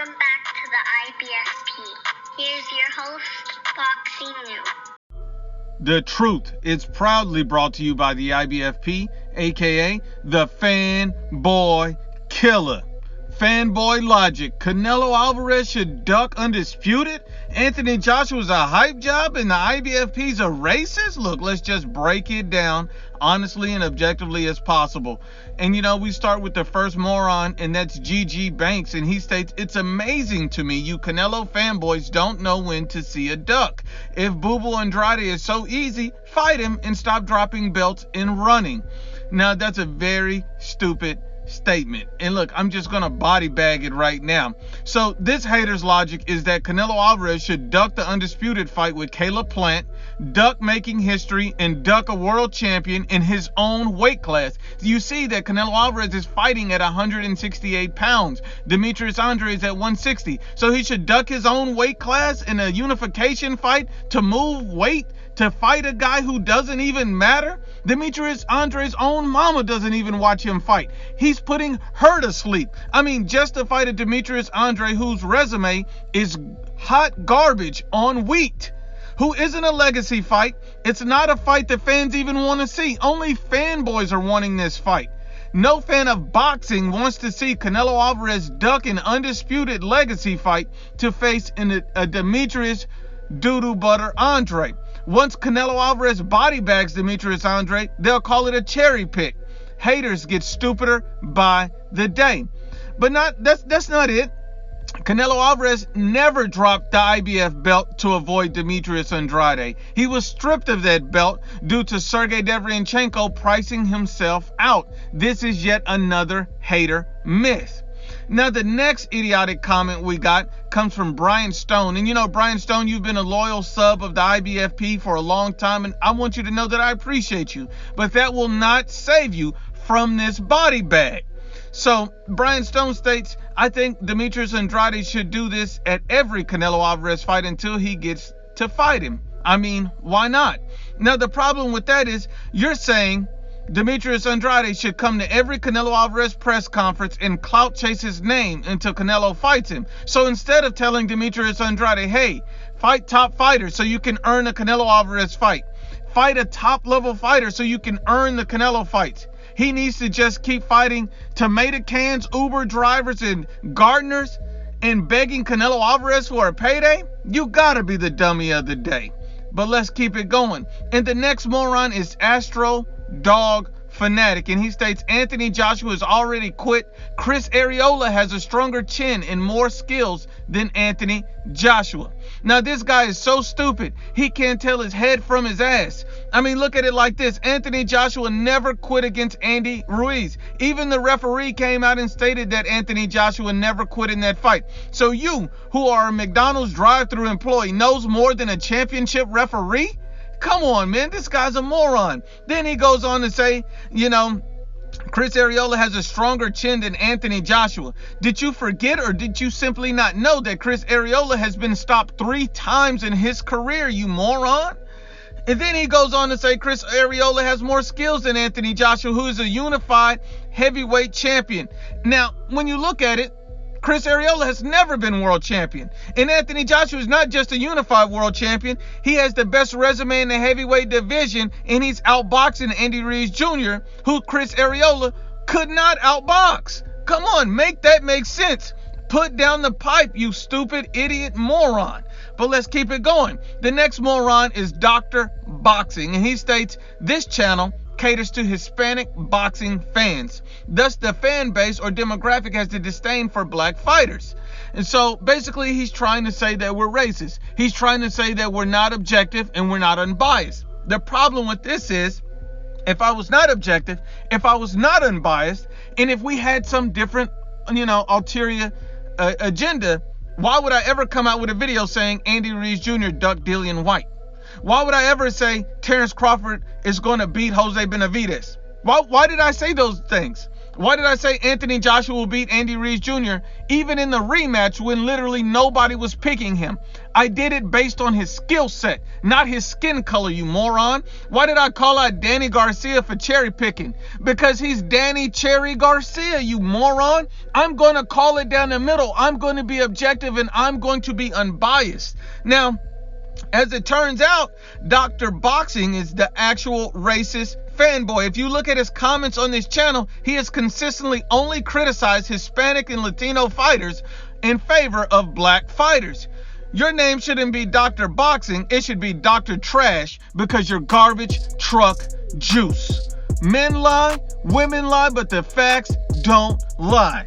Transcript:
Welcome back to the IBFP. Here's your host, Boxing New. The truth is proudly brought to you by the IBFP, aka the Fanboy Killer. Fanboy logic. Canelo Alvarez should duck Undisputed? Anthony Joshua's a hype job and the IBFP's a racist? Look, let's just break it down honestly and objectively as possible. And we start with the first moron, and that's GG Banks, and he states, "It's amazing to me you Canelo fanboys don't know when to see a duck. If Boo Andrade is so easy, fight him and stop dropping belts and running." Now, that's a very stupid statement. And look, I'm just going to body bag it right now. So this hater's logic is that Canelo Alvarez should duck the Undisputed fight with Caleb Plant, duck making history, and duck a world champion in his own weight class. You see that Canelo Alvarez is fighting at 168 pounds. Demetrius Andrade is at 160. So he should duck his own weight class in a unification fight to move weight to fight a guy who doesn't even matter? Demetrius Andrade's own mama doesn't even watch him fight. He's putting her to sleep. I mean, just to fight a Demetrius Andrade whose resume is hot garbage on wheat, who isn't a legacy fight. It's not a fight that fans even want to see. Only fanboys are wanting this fight. No fan of boxing wants to see Canelo Alvarez duck an Undisputed legacy fight to face a Demetrius doo-doo butter Andrade. Once Canelo Alvarez body bags Demetrius Andrade, they'll call it a cherry pick. Haters get stupider by the day. But that's not it. Canelo Alvarez never dropped the IBF belt to avoid Demetrius Andrade. He was stripped of that belt due to Sergey Deverenchenko pricing himself out. This is yet another hater myth. Now, the next idiotic comment we got comes from Brian Stone. And Brian Stone, you've been a loyal sub of the IBFP for a long time, and I want you to know that I appreciate you. But that will not save you from this body bag. So, Brian Stone states, "I think Demetrius Andrade should do this at every Canelo Alvarez fight until he gets to fight him." I mean, why not? Now, the problem with that is you're saying Demetrius Andrade should come to every Canelo Alvarez press conference and clout chase his name until Canelo fights him. So instead of telling Demetrius Andrade, "Hey, fight top fighters so you can earn a Canelo Alvarez fight. Fight a top level fighter so you can earn the Canelo fights," he needs to just keep fighting tomato cans, Uber drivers, and gardeners and begging Canelo Alvarez for a payday. You gotta be the dummy of the day. But let's keep it going. And the next moron is Astro Dog Fanatic, and he states, "Anthony Joshua has already quit. Chris Areola has a stronger chin and more skills than Anthony Joshua." Now, this guy is so stupid, he can't tell his head from his ass. I mean, look at it like this. Anthony Joshua never quit against Andy Ruiz. Even the referee came out and stated that Anthony Joshua never quit in that fight. So you, who are a McDonald's drive-thru employee, knows more than a championship referee? Come on, man, this guy's a moron. Then he goes on to say, Chris Areola has a stronger chin than Anthony Joshua. Did you forget, or did you simply not know that Chris Areola has been stopped 3 times in his career, you moron? And then he goes on to say Chris Areola has more skills than Anthony Joshua, who is a unified heavyweight champion. Now, when you look at it, Chris Areola has never been world champion. And Anthony Joshua is not just a unified world champion. He has the best resume in the heavyweight division, and he's outboxing Andy Ruiz Jr., who Chris Areola could not outbox. Come on, make that make sense. Put down the pipe, you stupid idiot moron. But let's keep it going. The next moron is Dr. Boxing, and he states, "This channel caters to Hispanic boxing fans. Thus, the fan base or demographic has the disdain for black fighters." And so basically he's trying to say that we're racist. He's trying to say that we're not objective and we're not unbiased. The problem with this is, if I was not objective, if I was not unbiased, and if we had some different, ulterior agenda, why would I ever come out with a video saying Andy Ruiz Jr. ducked Dillian White? Why would I ever say Terrence Crawford is going to beat Jose Benavidez? Why did I say those things? Why did I say Anthony Joshua will beat Andy Ruiz Jr. even in the rematch when literally nobody was picking him? I did it based on his skill set, not his skin color, you moron. Why did I call out Danny Garcia for cherry picking? Because he's Danny Cherry Garcia, you moron. I'm going to call it down the middle. I'm going to be objective and I'm going to be unbiased. Now, as it turns out, Dr. Boxing is the actual racist fanboy. If you look at his comments on this channel, he has consistently only criticized Hispanic and Latino fighters in favor of black fighters. Your name shouldn't be Dr. Boxing, it should be Dr. Trash, because you're garbage truck juice. Men lie, women lie, but the facts don't lie.